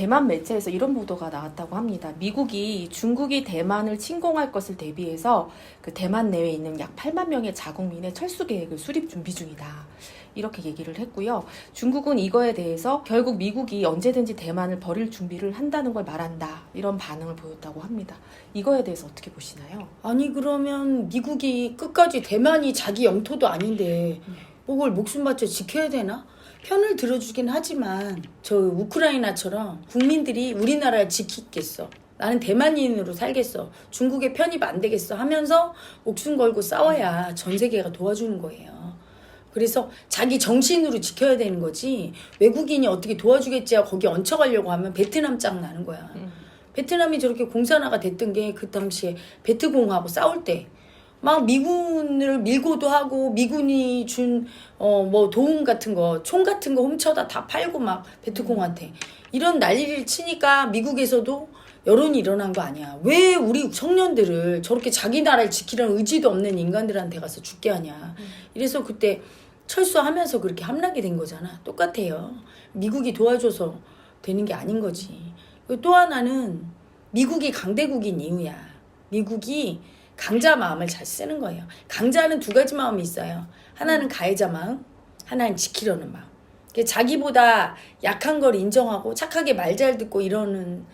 대만 매체에서 이런 보도가 나왔다고 합니다. 미국이 중국이 대만을 침공할 것을 대비해서 그 대만 내에 있는 약 8만 명의 자국민의 철수 계획을 수립 준비 중이다. 이렇게 얘기를 했고요. 중국은 이거에 대해서 결국 미국이 언제든지 대만을 버릴 준비를 한다는 걸 말한다. 이런 반응을 보였다고 합니다. 이거에 대해서 어떻게 보시나요? 아니 그러면 미국이 끝까지 대만이 자기 영토도 아닌데 그걸 목숨 바쳐 지켜야 되나? 편을 들어주긴 하지만 저 우크라이나처럼 국민들이 우리나라를 지키겠어. 나는 대만인으로 살겠어. 중국에 편입 안 되겠어 하면서 목숨 걸고 싸워야 전 세계가 도와주는 거예요. 그래서 자기 정신으로 지켜야 되는 거지 외국인이 어떻게 도와주겠지 하고 거기 얹혀가려고 하면 베트남 짱 나는 거야. 베트남이 저렇게 공산화가 됐던 게 그 당시에 베트공하고 싸울 때 막 미군을 밀고도 하고 미군이 준 뭐 도움 같은 거 총 같은 거 훔쳐다 다 팔고 막 베트공한테 이런 난리를 치니까 미국에서도 여론이 일어난 거 아니야. 왜 우리 청년들을 저렇게 자기 나라를 지키려는 의지도 없는 인간들한테 가서 죽게 하냐. 이래서 그때 철수하면서 그렇게 함락이 된 거잖아. 똑같아요. 미국이 도와줘서 되는 게 아닌 거지. 또 하나는 미국이 강대국인 이유야. 미국이 강자 마음을 잘 쓰는 거예요. 강자는 두 가지 마음이 있어요. 하나는 가해자 마음, 하나는 지키려는 마음. 자기보다 약한 걸 인정하고 착하게 말 잘 듣고 이러는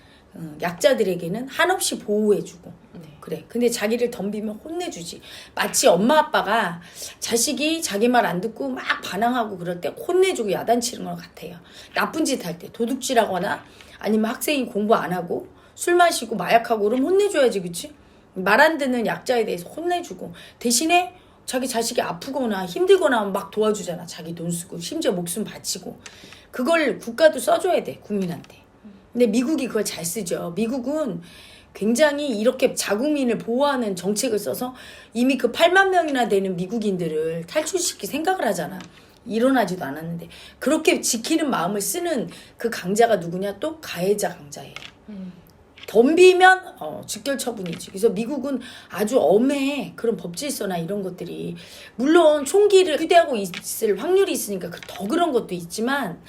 약자들에게는 한없이 보호해주고 그래. 근데 자기를 덤비면 혼내주지. 마치 엄마 아빠가 자식이 자기 말 안 듣고 막 반항하고 그럴 때 혼내주고 야단치는 것 같아요. 나쁜 짓 할 때 도둑질하거나 아니면 학생이 공부 안 하고 술 마시고 마약하고 그러면 혼내줘야지. 그치? 말 안 듣는 약자에 대해서 혼내주고 대신에 자기 자식이 아프거나 힘들거나 막 도와주잖아. 자기 돈 쓰고 심지어 목숨 바치고. 그걸 국가도 써줘야 돼. 국민한테. 근데 미국이 그걸 잘 쓰죠. 미국은 굉장히 이렇게 자국민을 보호하는 정책을 써서 이미 그 8만 명이나 되는 미국인들을 탈출시킬 생각을 하잖아. 일어나지도 않았는데. 그렇게 지키는 마음을 쓰는 그 강자가 누구냐? 또 가해자 강자예요. 덤비면 직결 처분이지. 그래서 미국은 아주 엄해. 그런 법 질서나 이런 것들이. 물론 총기를 휴대하고 있을 확률이 있으니까 더 그런 것도 있지만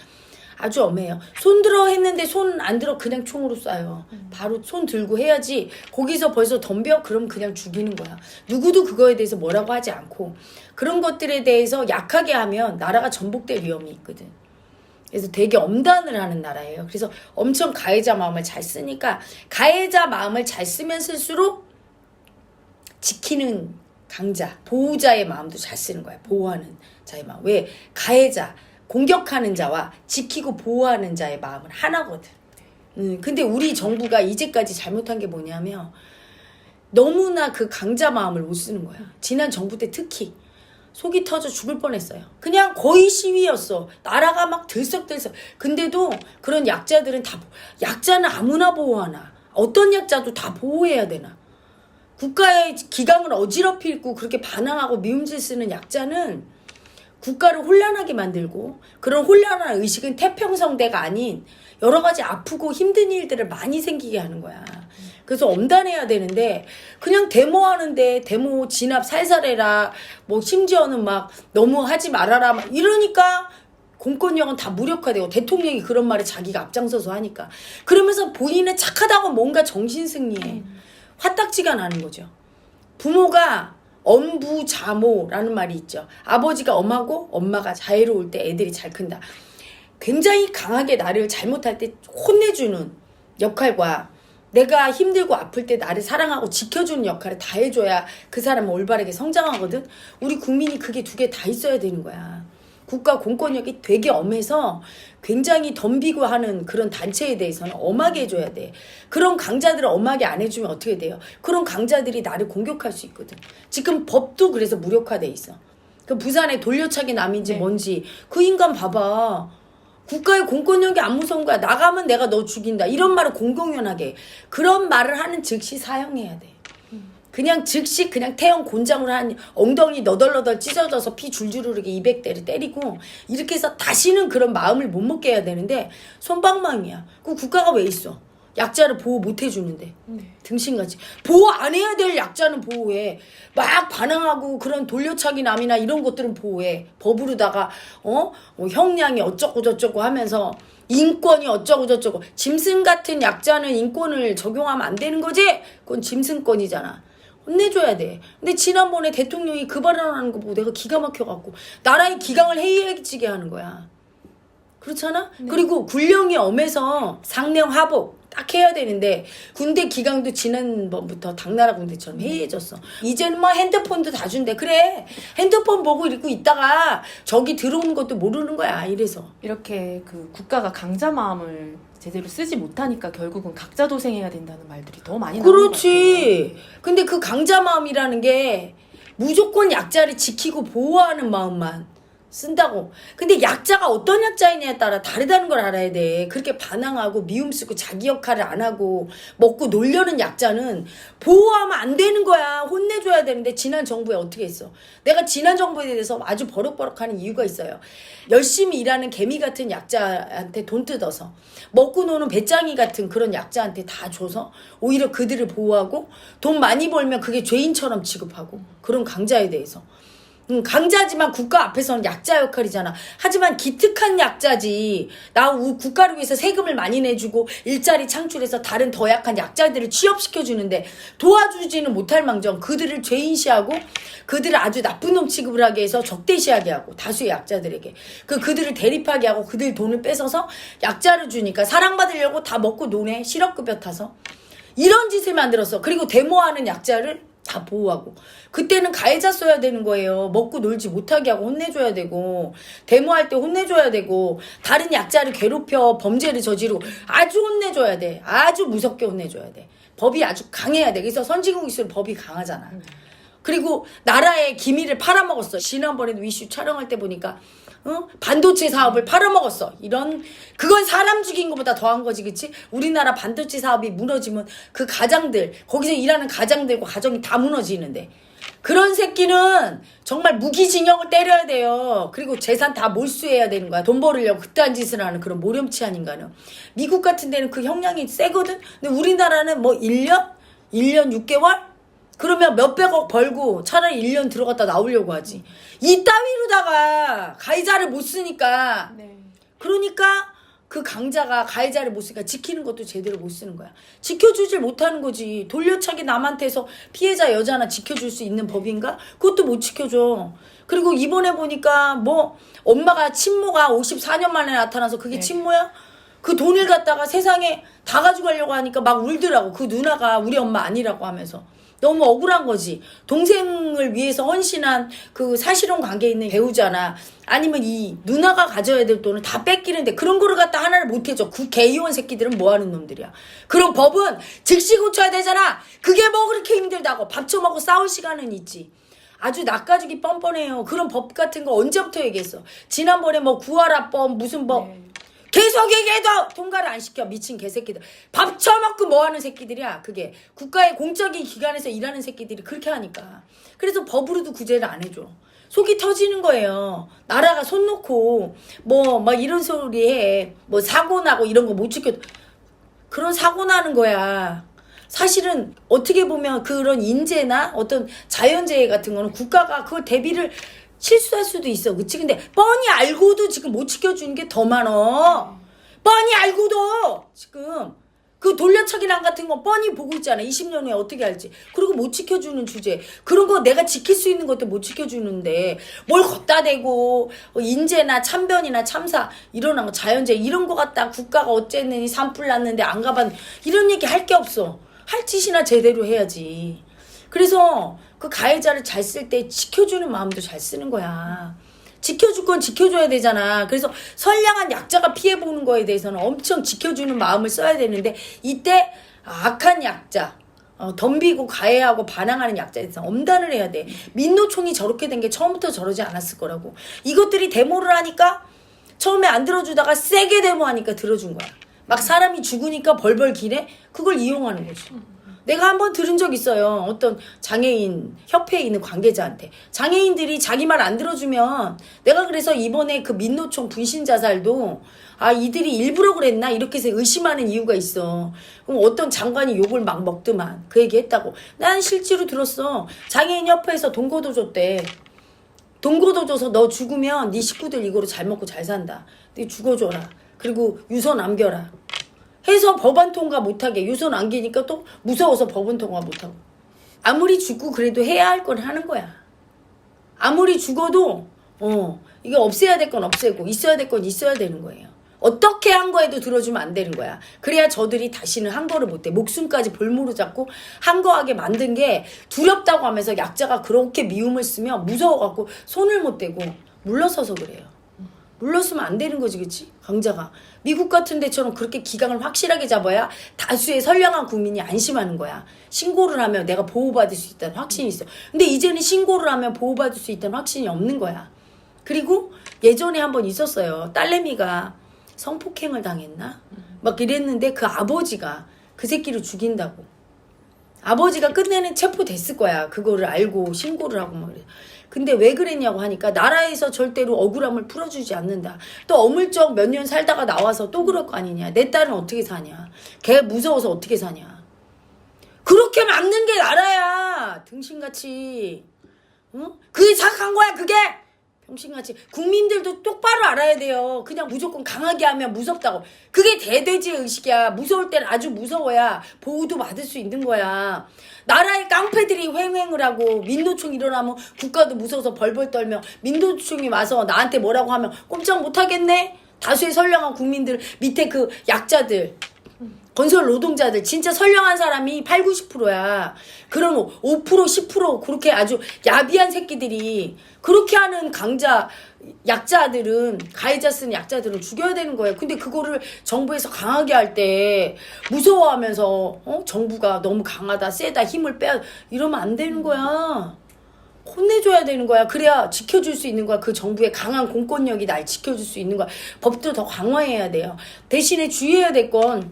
아주 엄해요. 손 들어 했는데 손 안 들어 그냥 총으로 쏴요. 바로 손 들고 해야지. 거기서 벌써 덤벼? 그럼 그냥 죽이는 거야. 누구도 그거에 대해서 뭐라고 하지 않고 그런 것들에 대해서 약하게 하면 나라가 전복될 위험이 있거든. 그래서 되게 엄단을 하는 나라예요. 그래서 엄청 가해자 마음을 잘 쓰니까 가해자 마음을 잘 쓰면 쓸수록 지키는 강자, 보호자의 마음도 잘 쓰는 거야. 보호하는 자의 마음. 왜? 가해자, 공격하는 자와 지키고 보호하는 자의 마음은 하나거든. 근데 우리 정부가 이제까지 잘못한 게 뭐냐면 너무나 그 강자 마음을 못 쓰는 거야. 지난 정부 때 특히. 속이 터져 죽을 뻔했어요. 그냥 거의 시위였어. 나라가 막 들썩들썩. 근데도 그런 약자들은 다 약자는 아무나 보호하나. 어떤 약자도 다 보호해야 되나. 국가의 기강을 어지럽히고 그렇게 반항하고 미움질 쓰는 약자는 국가를 혼란하게 만들고 그런 혼란한 의식은 태평성대가 아닌 여러 가지 아프고 힘든 일들을 많이 생기게 하는 거야. 그래서 엄단해야 되는데 그냥 데모하는데 데모 진압 살살해라 뭐 심지어는 막 너무 하지 말아라 막 이러니까 공권력은 다 무력화되고 대통령이 그런 말에 자기가 앞장서서 하니까 그러면서 본인은 착하다고 뭔가 정신승리해. 화딱지가 나는 거죠. 부모가 엄부자모라는 말이 있죠. 아버지가 엄하고 엄마가 자애로울 때 애들이 잘 큰다. 굉장히 강하게 나를 잘못할 때 혼내주는 역할과 내가 힘들고 아플 때 나를 사랑하고 지켜주는 역할을 다 해줘야 그 사람은 올바르게 성장하거든. 우리 국민이 그게 두 개 다 있어야 되는 거야. 국가 공권력이 되게 엄해서 굉장히 덤비고 하는 그런 단체에 대해서는 엄하게 해줘야 돼. 그런 강자들을 엄하게 안 해주면 어떻게 돼요? 그런 강자들이 나를 공격할 수 있거든. 지금 법도 그래서 무력화돼 있어. 그 부산의 돌려차기 남인지 뭔지 그 인간 봐봐. 국가의 공권력이 안 무서운 거야. 나가면 내가 너 죽인다. 이런 말을 공공연하게. 그런 말을 하는 즉시 사형해야 돼. 그냥 즉시 그냥 태형 곤장으로 한 엉덩이 너덜너덜 찢어져서 피 줄줄 흐르게 200대를 때리고 이렇게 해서 다시는 그런 마음을 못 먹게 해야 되는데 손방망이야. 그 국가가 왜 있어? 약자를 보호 못 해주는데 네. 등신같이 보호 안 해야 될 약자는 보호해. 막 반항하고 그런 돌려차기 남이나 이런 것들은 보호해. 법으로다가 뭐 형량이 어쩌고 저쩌고 하면서 인권이 어쩌고 저쩌고. 짐승 같은 약자는 인권을 적용하면 안 되는 거지? 그건 짐승권이잖아. 혼내줘야 돼. 근데 지난번에 대통령이 그 발언하는 거 보고 내가 기가 막혀갖고 나라의 기강을 해이해지게 하는 거야. 그렇잖아? 네. 그리고 군령이 엄해서 상령 하복 딱 해야 되는데 군대 기강도 지난번부터 당나라 군대처럼 해이해졌어. 이제는 뭐 핸드폰도 다 준대. 그래. 핸드폰 보고 이러고 있다가 저기 들어오는 것도 모르는 거야. 이래서. 이렇게 그 국가가 강자 마음을 제대로 쓰지 못하니까 결국은 각자 도생해야 된다는 말들이 더 많이 나오는 것 같아요. 그렇지. 근데 그 강자 마음이라는 게 무조건 약자를 지키고 보호하는 마음만 쓴다고. 근데 약자가 어떤 약자이냐에 따라 다르다는 걸 알아야 돼. 그렇게 반항하고 미움 쓰고 자기 역할을 안 하고 먹고 놀려는 약자는 보호하면 안 되는 거야. 혼내줘야 되는데 지난 정부에 어떻게 했어? 내가 지난 정부에 대해서 아주 버럭버럭하는 이유가 있어요. 열심히 일하는 개미 같은 약자한테 돈 뜯어서 먹고 노는 배짱이 같은 그런 약자한테 다 줘서 오히려 그들을 보호하고 돈 많이 벌면 그게 죄인처럼 취급하고 그런 강자에 대해서. 강자지만 국가 앞에서는 약자 역할이잖아. 하지만 기특한 약자지. 나 국가를 위해서 세금을 많이 내주고 일자리 창출해서 다른 더 약한 약자들을 취업시켜주는데 도와주지는 못할 망정 그들을 죄인시하고 그들을 아주 나쁜 놈 취급을 하게 해서 적대시하게 하고 다수의 약자들에게 그들을 대립하게 하고 그들 돈을 뺏어서 약자를 주니까 사랑받으려고 다 먹고 노네. 실업급여 타서. 이런 짓을 만들었어. 그리고 데모하는 약자를 다 보호하고. 그때는 가해자 써야 되는 거예요. 먹고 놀지 못하게 하고 혼내줘야 되고 데모할 때 혼내줘야 되고 다른 약자를 괴롭혀 범죄를 저지르고 아주 혼내줘야 돼. 아주 무섭게 혼내줘야 돼. 법이 아주 강해야 돼. 그래서 선진국일수록 법이 강하잖아. 그리고 나라의 기밀을 팔아먹었어. 지난번에도 이슈 촬영할 때 보니까 반도체 사업을 팔아먹었어. 그건 사람 죽인 것보다 더한 거지, 그치? 우리나라 반도체 사업이 무너지면 그 가장들, 거기서 일하는 가장들과 가정이 다 무너지는데. 그런 새끼는 정말 무기징역을 때려야 돼요. 그리고 재산 다 몰수해야 되는 거야. 돈 벌으려고 그딴 짓을 하는 그런 모렴치한 인간은. 미국 같은 데는 그 형량이 세거든? 근데 우리나라는 뭐 1년? 1년 6개월? 그러면 몇백억 벌고 차라리 1년 들어갔다 나오려고 하지. 이따위로다가 가해자를 못 쓰니까. 네. 그러니까 그 강자가 가해자를 못 쓰니까 지키는 것도 제대로 못 쓰는 거야. 지켜주질 못하는 거지. 돌려차기 남한테서 피해자 여자나 지켜줄 수 있는 법인가? 그것도 못 지켜줘. 그리고 이번에 보니까 뭐 엄마가 친모가 54년 만에 나타나서 그게 네. 친모야? 그 돈을 갖다가 세상에 다 가져가려고 하니까 막 울더라고. 그 누나가 우리 엄마 아니라고 하면서. 너무 억울한 거지. 동생을 위해서 헌신한 그 사실혼 관계에 있는 배우자나 아니면 이 누나가 가져야 될 돈을 다 뺏기는데 그런 거를 갖다 하나를 못 해줘. 그 개이혼 새끼들은 뭐 하는 놈들이야. 그런 법은 즉시 고쳐야 되잖아. 그게 뭐 그렇게 힘들다고. 밥 처먹고 싸울 시간은 있지. 아주 낯가지기 뻔뻔해요. 그런 법 같은 거 언제부터 얘기했어. 지난번에 뭐 구하라법 무슨 법. 네. 계속 얘기해도 통과를 안 시켜. 미친 개새끼들. 밥 처먹고 뭐하는 새끼들이야. 그게 국가의 공적인 기관에서 일하는 새끼들이 그렇게 하니까. 그래서 법으로도 구제를 안 해줘. 속이 터지는 거예요. 나라가 손 놓고 뭐 막 이런 소리 해. 뭐 사고 나고 이런 거 못 지켜. 그런 사고 나는 거야. 사실은 어떻게 보면 그런 인재나 어떤 자연재해 같은 거는 국가가 그걸 대비를 실수할 수도 있어. 그치? 근데 뻔히 알고도 지금 못 지켜주는 게 더 많어. 뻔히 알고도 지금 그 돌려차기랑 같은 거 뻔히 보고 있잖아. 20년 후에 어떻게 할지. 그리고 못 지켜주는 주제. 그런 거 내가 지킬 수 있는 것도 못 지켜주는데 뭘 걷다 대고 인재나 참변이나 참사 일어난 거 자연재해 이런 거 갖다 국가가 어쨌느니 산불 났는데 안 가봤 이런 얘기 할 게 없어. 할 짓이나 제대로 해야지. 그래서 그 가해자를 잘 쓸 때 지켜주는 마음도 잘 쓰는 거야. 지켜줄 건 지켜줘야 되잖아. 그래서 선량한 약자가 피해보는 거에 대해서는 엄청 지켜주는 마음을 써야 되는데 이때 악한 약자, 덤비고 가해하고 반항하는 약자에 대해서 엄단을 해야 돼. 민노총이 저렇게 된 게 처음부터 저러지 않았을 거라고. 이것들이 데모를 하니까 처음에 안 들어주다가 세게 데모하니까 들어준 거야. 막 사람이 죽으니까 벌벌 기네? 그걸 이용하는 거지. 내가 한번 들은 적 있어요. 어떤 장애인 협회에 있는 관계자한테. 장애인들이 자기 말 안 들어주면 내가 그래서 이번에 그 민노총 분신 자살도 아 이들이 일부러 그랬나 이렇게 해서 의심하는 이유가 있어. 그럼 어떤 장관이 욕을 막 먹더만 그 얘기 했다고. 난 실제로 들었어. 장애인 협회에서 동거도 줬대. 동거도 줘서 너 죽으면 네 식구들 이거로 잘 먹고 잘 산다. 네 죽어줘라. 그리고 유서 남겨라. 해서 법안 통과 못하게 유서 남기니까 또 무서워서 법안 통과 못하고. 아무리 죽고 그래도 해야 할 건 하는 거야. 아무리 죽어도 이거 없애야 될 건 없애고 있어야 될 건 있어야 되는 거예요. 어떻게 한 거에도 들어주면 안 되는 거야. 그래야 저들이 다시는 한 거를 못해. 목숨까지 볼모로 잡고 한 거하게 만든 게 두렵다고 하면서 약자가 그렇게 미움을 쓰면 무서워갖고 손을 못 대고 물러서서 그래요. 물러서면 안 되는 거지, 그치? 강자가. 미국 같은 데처럼 그렇게 기강을 확실하게 잡아야 다수의 선량한 국민이 안심하는 거야. 신고를 하면 내가 보호받을 수 있다는 확신이 있어. 근데 이제는 신고를 하면 보호받을 수 있다는 확신이 없는 거야. 그리고 예전에 한번 있었어요. 딸내미가 성폭행을 당했나? 막 이랬는데 그 아버지가 그 새끼를 죽인다고. 아버지가 끝내는 체포됐을 거야. 그거를 알고 신고를 하고 막 그래. 근데 왜 그랬냐고 하니까 나라에서 절대로 억울함을 풀어주지 않는다. 또 어물쩍 몇 년 살다가 나와서 또 그럴 거 아니냐. 내 딸은 어떻게 사냐. 걔 무서워서 어떻게 사냐. 그렇게 막는 게 나라야. 등신같이. 응? 그게 착한 거야 그게. 병신같이. 국민들도 똑바로 알아야 돼요. 그냥 무조건 강하게 하면 무섭다고. 그게 대돼지 의식이야. 무서울 땐 아주 무서워야 보호도 받을 수 있는 거야. 나라의 깡패들이 횡행을 하고 민노총 일어나면 국가도 무서워서 벌벌 떨며 민노총이 와서 나한테 뭐라고 하면 꼼짝 못하겠네. 다수의 선량한 국민들 밑에 그 약자들 건설 노동자들 진짜 선량한 사람이 8, 90%야. 그럼 5%, 10% 그렇게 아주 야비한 새끼들이 그렇게 하는 강자 약자들은 가해자 쓰는 약자들은 죽여야 되는 거예요. 근데 그거를 정부에서 강하게 할 때 무서워하면서 정부가 너무 강하다 세다 힘을 빼 이러면 안 되는 거야. 혼내줘야 되는 거야. 그래야 지켜줄 수 있는 거야. 그 정부의 강한 공권력이 날 지켜줄 수 있는 거야. 법도 더 강화해야 돼요. 대신에 주의해야 될 건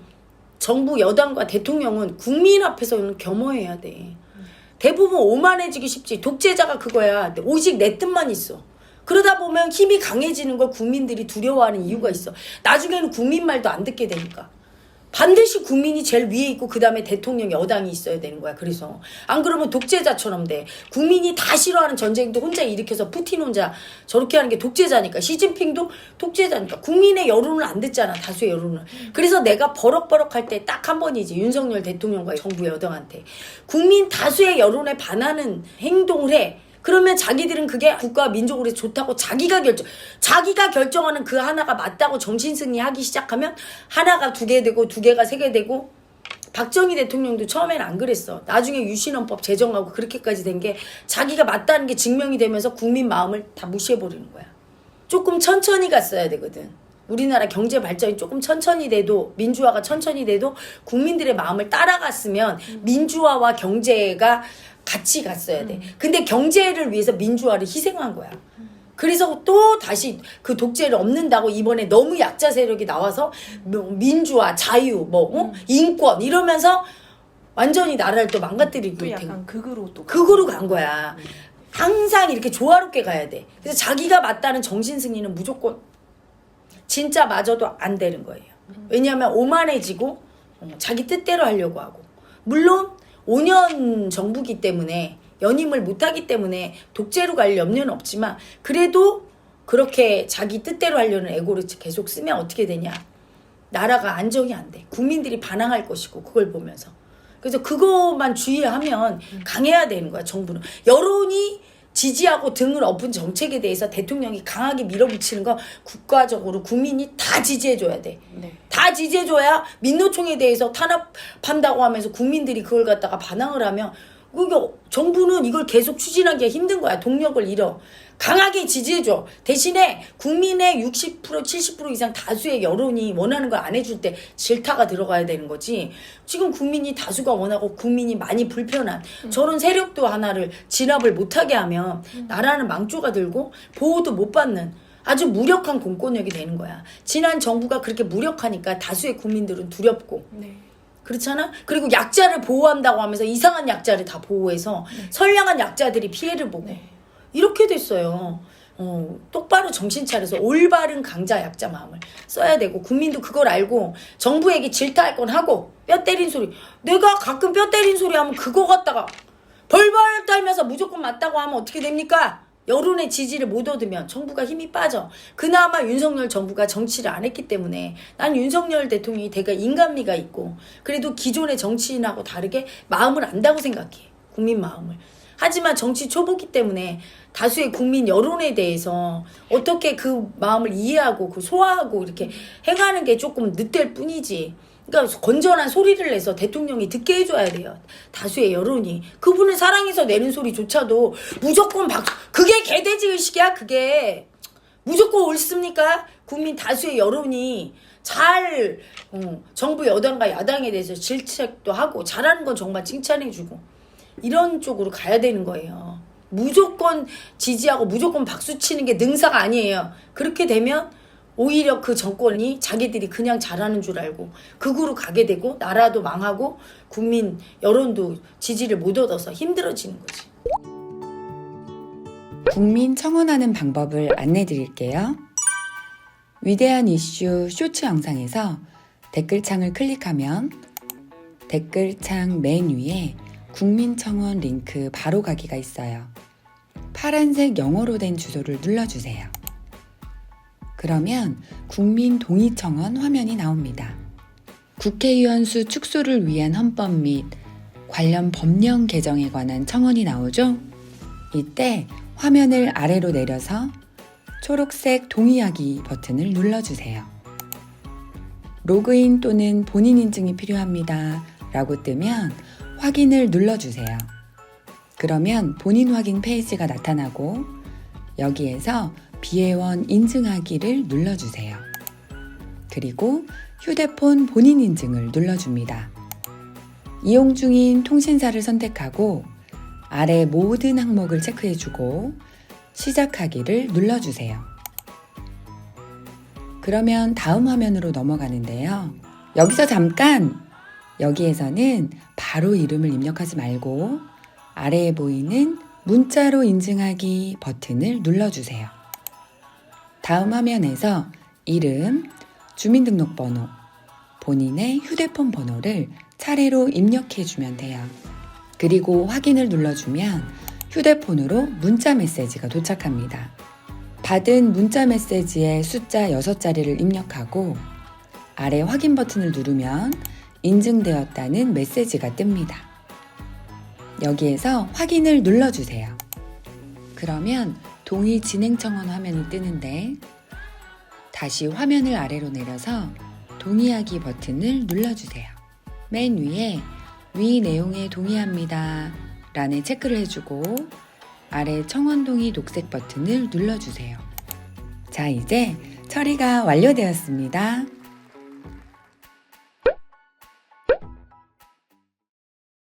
정부 여당과 대통령은 국민 앞에서는 겸허해야 돼. 대부분 오만해지기 쉽지. 독재자가 그거야. 오직 내 뜻만 있어. 그러다 보면 힘이 강해지는 걸 국민들이 두려워하는 이유가 있어. 나중에는 국민 말도 안 듣게 되니까. 반드시 국민이 제일 위에 있고 그 다음에 대통령 여당이 있어야 되는 거야. 그래서 안 그러면 독재자처럼 돼. 국민이 다 싫어하는 전쟁도 혼자 일으켜서 푸틴 혼자 저렇게 하는 게 독재자니까. 시진핑도 독재자니까. 국민의 여론을 안 듣잖아. 다수의 여론을. 그래서 내가 버럭버럭할 때 딱 한 번이지. 윤석열 대통령과 정부 여당한테. 국민 다수의 여론에 반하는 행동을 해. 그러면 자기들은 그게 국가 민족으로 좋다고 자기가 결정하는 그 하나가 맞다고 정신승리 하기 시작하면 하나가 2개 되고 2개가 3개 되고. 박정희 대통령도 처음에는 안 그랬어. 나중에 유신헌법 제정하고 그렇게까지 된 게 자기가 맞다는 게 증명이 되면서 국민 마음을 다 무시해버리는 거야. 조금 천천히 갔어야 되거든. 우리나라 경제 발전이 조금 천천히 돼도 민주화가 천천히 돼도 국민들의 마음을 따라갔으면 민주화와 경제가 같이 갔어야 돼. 근데 경제를 위해서 민주화를 희생한 거야. 그래서 또 다시 그 독재를 없는다고 이번에 너무 약자 세력이 나와서 민주화, 자유, 인권 이러면서 완전히 나라를 또 망가뜨리고 또 약간 극으로 간 거야. 항상 이렇게 조화롭게 가야 돼. 그래서 자기가 맞다는 정신승리는 무조건 진짜 맞아도 안 되는 거예요. 왜냐하면 오만해지고 자기 뜻대로 하려고 하고. 물론 5년 정부기 때문에 연임을 못하기 때문에 독재로 갈 염려는 없지만 그래도 그렇게 자기 뜻대로 하려는 애고를 계속 쓰면 어떻게 되냐. 나라가 안정이 안 돼. 국민들이 반항할 것이고 그걸 보면서. 그래서 그것만 주의하면 강해야 되는 거야. 정부는. 여론이 지지하고 등을 엎은 정책에 대해서 대통령이 강하게 밀어붙이는 건 국가적으로 국민이 다 지지해줘야 돼. 네. 다 지지해줘야 민노총에 대해서 탄압한다고 하면서 국민들이 그걸 갖다가 반항을 하면 정부는 이걸 계속 추진하기가 힘든 거야. 동력을 잃어. 강하게 지지해줘. 대신에 국민의 60% 70% 이상 다수의 여론이 원하는 걸 안 해줄 때 질타가 들어가야 되는 거지. 지금 국민이 다수가 원하고 국민이 많이 불편한 저런 세력도 하나를 진압을 못하게 하면 나라는 망조가 들고 보호도 못 받는 아주 무력한 공권력이 되는 거야. 지난 정부가 그렇게 무력하니까 다수의 국민들은 두렵고 네. 그렇잖아? 그리고 약자를 보호한다고 하면서 이상한 약자를 다 보호해서 선량한 약자들이 피해를 보고 네. 이렇게 됐어요. 똑바로 정신 차려서 올바른 강자 약자 마음을 써야 되고 국민도 그걸 알고 정부에게 질타할 건 하고 뼈 때린 소리 내가 가끔 뼈 때린 소리 하면 그거 갖다가 벌벌 떨면서 무조건 맞다고 하면 어떻게 됩니까? 여론의 지지를 못 얻으면 정부가 힘이 빠져. 그나마 윤석열 정부가 정치를 안 했기 때문에 난 윤석열 대통령이 되게 인간미가 있고 그래도 기존의 정치인하고 다르게 마음을 안다고 생각해. 국민 마음을. 하지만 정치 초보기 때문에 다수의 국민 여론에 대해서 어떻게 그 마음을 이해하고 그 소화하고 이렇게 행하는 게 조금 늦될 뿐이지. 그러니까 건전한 소리를 내서 대통령이 듣게 해줘야 돼요. 다수의 여론이. 그분을 사랑해서 내는 소리조차도 무조건 그게 개돼지 의식이야 그게. 무조건 옳습니까? 국민 다수의 여론이 잘 정부 여당과 야당에 대해서 질책도 하고 잘하는 건 정말 칭찬해주고 이런 쪽으로 가야 되는 거예요. 무조건 지지하고 무조건 박수치는 게 능사가 아니에요. 그렇게 되면 오히려 그 정권이 자기들이 그냥 잘하는 줄 알고 극으로 가게 되고 나라도 망하고 국민 여론도 지지를 못 얻어서 힘들어지는 거지. 국민 청원하는 방법을 안내 드릴게요. 위대한 이슈 쇼츠 영상에서 댓글창을 클릭하면 댓글창 맨 위에 국민 청원 링크 바로 가기가 있어요. 파란색 영어로 된 주소를 눌러주세요. 그러면 국민 동의 청원 화면이 나옵니다. 국회의원 수 축소를 위한 헌법 및 관련 법령 개정에 관한 청원이 나오죠? 이때 화면을 아래로 내려서 초록색 동의하기 버튼을 눌러주세요. 로그인 또는 본인 인증이 필요합니다 라고 뜨면 확인을 눌러주세요. 그러면 본인 확인 페이지가 나타나고 여기에서 비회원 인증하기를 눌러주세요. 그리고 휴대폰 본인 인증을 눌러줍니다. 이용 중인 통신사를 선택하고 아래 모든 항목을 체크해주고 시작하기를 눌러주세요. 그러면 다음 화면으로 넘어가는데요. 여기서 잠깐! 여기에서는 바로 이름을 입력하지 말고 아래에 보이는 문자로 인증하기 버튼을 눌러주세요. 다음 화면에서 이름, 주민등록번호, 본인의 휴대폰 번호를 차례로 입력해주면 돼요. 그리고 확인을 눌러주면 휴대폰으로 문자 메시지가 도착합니다. 받은 문자 메시지의 숫자 6자리를 입력하고 아래 확인 버튼을 누르면 인증되었다는 메시지가 뜹니다. 여기에서 확인을 눌러주세요. 그러면 동의 진행 청원 화면이 뜨는데 다시 화면을 아래로 내려서 동의하기 버튼을 눌러주세요. 맨 위에 위 내용에 동의합니다 라는 체크를 해주고 아래 청원 동의 녹색 버튼을 눌러주세요. 자, 이제 처리가 완료되었습니다.